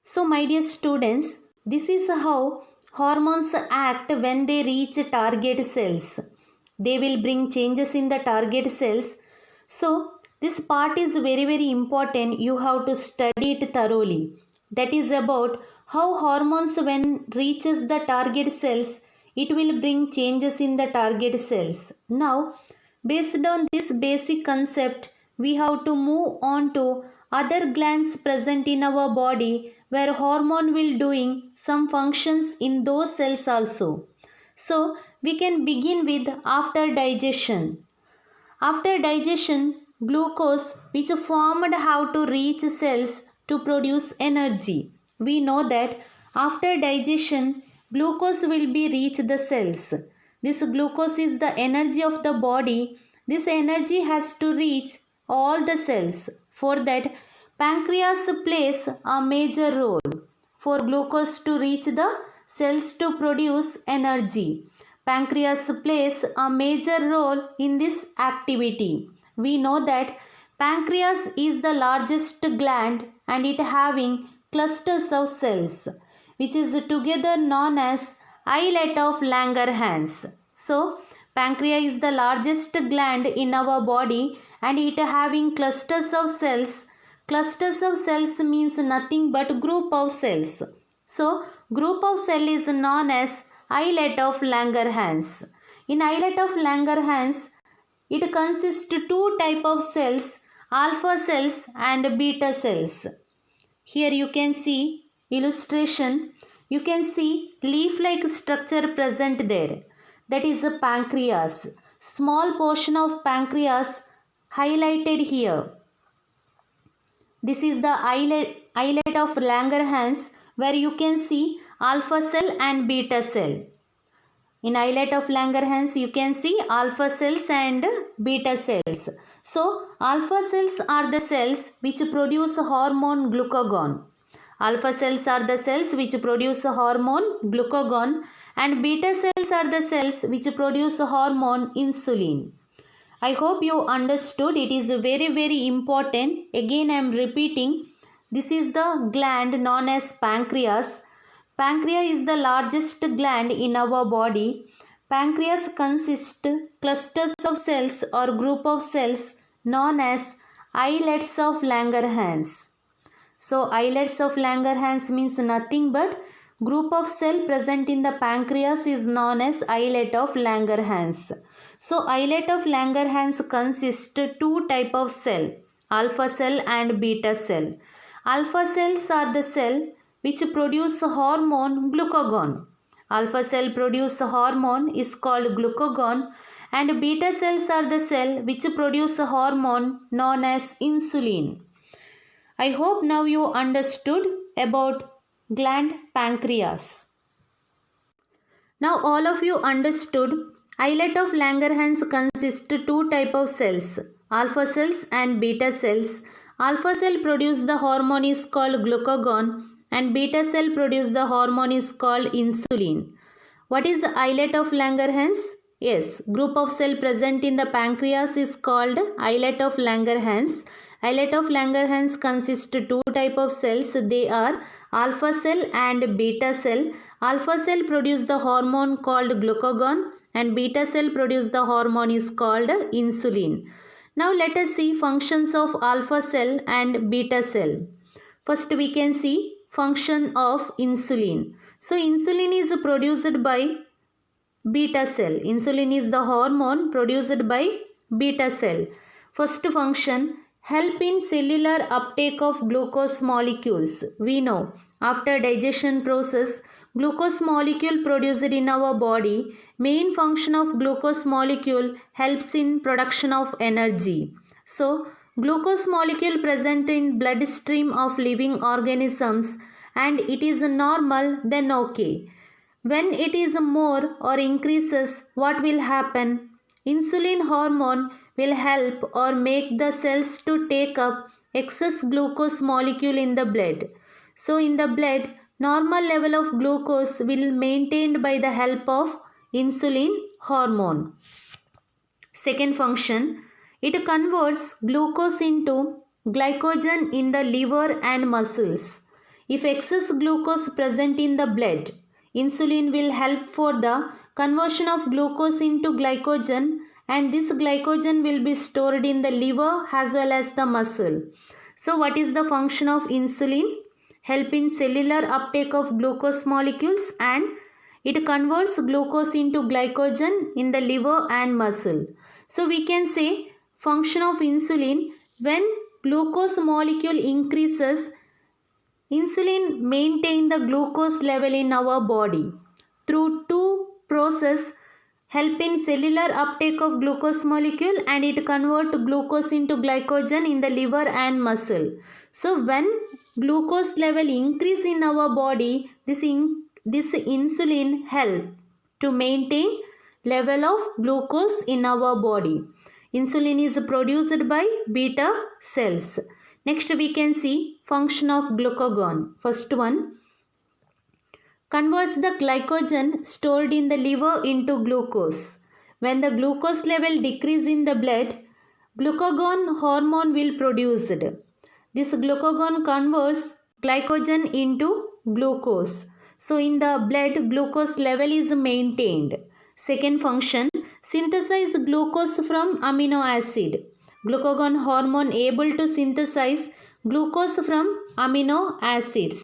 So, my dear students, this is how hormones act when they reach target cells. They will bring changes in the target cells. So, this part is very important. You have to study it thoroughly. That is about how hormones when reaches the target cells, it will bring changes in the target cells. Now, based on this basic concept, we have to move on to other glands present in our body where hormone will doing some functions in those cells also. So we can begin with after digestion. After digestion, glucose which formed how to reach cells to produce energy. We know that after digestion, glucose will be reach the cells. This glucose is the energy of the body. This energy has to reach all the cells. For that, pancreas plays a major role for glucose to reach the cells to produce energy. Pancreas plays a major role in this activity. We know that pancreas is the largest gland and it having clusters of cells which is together known as islet of Langerhans. So, pancreas is the largest gland in our body and it having clusters of cells. Clusters of cells means nothing but group of cells. So, group of cell is known as islet of Langerhans. In islet of Langerhans, it consists two type of cells, alpha cells and beta cells. Here you can see illustration. You can see leaf-like structure present there. That is a pancreas. Small portion of pancreas highlighted here. This is the islet of Langerhans where you can see alpha cell and beta cell. In islet of Langerhans you can see alpha cells and beta cells. So alpha cells are the cells which produce hormone glucagon. Alpha cells are the cells which produce hormone glucagon and beta cells are the cells which produce hormone insulin. I hope you understood. It is very important. Again I am repeating. This is the gland known as pancreas. Pancreas is the largest gland in our body. Pancreas consists clusters of cells or group of cells known as islets of Langerhans. So islets of Langerhans means nothing but group of cell present in the pancreas is known as islet of Langerhans. So islet of Langerhans consists two type of cell, alpha cell and beta cell. Alpha cells are the cell which produce hormone glucagon. Alpha cell produce hormone is called glucagon and beta cells are the cell which produce hormone known as insulin. I hope now you understood about gland pancreas. Now all of you understood islet of Langerhans consists two type of cells, alpha cells and beta cells. Alpha cell produce the hormone is called glucagon and beta cell produce the hormone is called insulin. What is the islet of Langerhans? Yes, group of cell present in the pancreas is called islet of Langerhans. Islet of Langerhans consists two type of cells. They are alpha cell and beta cell. Alpha cell produce the hormone called glucagon and beta cell produce the hormone is called insulin. Now let us see functions of alpha cell and beta cell. First we can see function of insulin. So insulin is produced by beta cell. Insulin is the hormone produced by beta cell. First function, help in cellular uptake of glucose molecules. We know after digestion process, glucose molecule produced in our body, main function of glucose molecule helps in production of energy. So glucose molecule present in bloodstream of living organisms and it is normal, then okay. When it is more or increases, what will happen? Insulin hormone will help or make the cells to take up excess glucose molecule in the blood. So in the blood, normal level of glucose will maintained by the help of insulin hormone. Second function, it converts glucose into glycogen in the liver and muscles. If excess glucose present in the blood, insulin will help for the conversion of glucose into glycogen, and this glycogen will be stored in the liver as well as the muscle. So what is the function of insulin? Help in cellular uptake of glucose molecules, and it converts glucose into glycogen in the liver and muscle. So we can say function of insulin: when glucose molecule increases, insulin maintain the glucose level in our body through two process: help in cellular uptake of glucose molecule, and it convert glucose into glycogen in the liver and muscle. So when glucose level increase in our body, this insulin help to maintain level of glucose in our body. Insulin is produced by beta cells. Next we can see function of glucagon. First one, converts the glycogen stored in the liver into glucose. When the glucose level decrease in the blood, glucagon hormone will produced. This glucagon converts glycogen into glucose. So in the blood, glucose level is maintained. Second function, synthesize glucose from amino acid. Glucagon hormone able to synthesize glucose from amino acids.